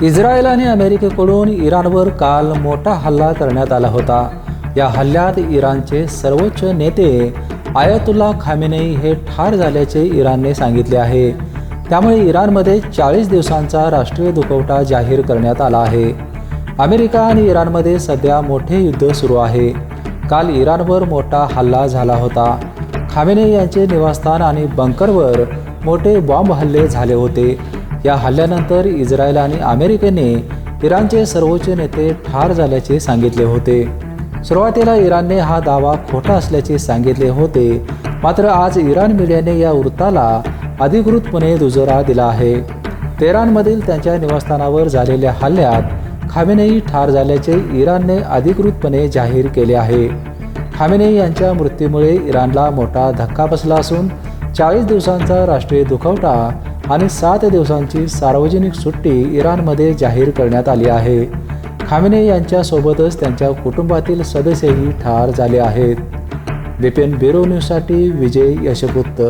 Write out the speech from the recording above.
Israel आणि अमेरिकेकडून इराणवर काल मोठा हल्ला करण्यात आला होता। या हल्ल्यात इराणचे सर्वोच्च नेते आयतुल्ला खामेनेई हे ठार झाल्याचे इराणने सांगितले आहे। त्यामुळे इराणमध्ये 40 दिवसांचा राष्ट्रीय दुखवटा जाहीर करण्यात आला आहे। अमेरिका आणि इराणमध्ये सध्या मोठे युद्ध सुरू आहे। काल इराणवर मोठा हल्ला झाला होता। खामेनेई यांचे निवासस्थान आणि बंकरवर मोठे बॉम्ब हल्ले झाले होते। या हल्ल्यानंतर इस्रायल आणि अमेरिकेने इराणचे सर्वोच्च नेते ठार झाल्याचे सांगितले होते। सुरुवातीला इराणने हा दावा खोटा असल्याचे सांगितले होते, मात्र आज इराण मीडियाने या वृत्ताला अधिकृतपणे दुजोरा दिला आहे। तेहरानमधील त्यांच्या निवासस्थानावर झालेल्या हल्ल्यात खामेनेई ठार झाल्याचे इराणने अधिकृतपणे जाहीर केले आहे। खामेनेई यांच्या मृत्यूमुळे इराणला मोठा धक्का बसला असून 40 दिवसांचा राष्ट्रीय दुखवटा आणि 7 दिवसांची सार्वजनिक सुट्टी इराणमध्ये जाहीर करण्यात आली आहे। खामेनेई यांच्यासोबतच त्यांच्या कुटुंबातील सदस्यही ठार झाले आहेत। बीपीएन ब्युरो न्यूजसाठी विजय यशगुप्त।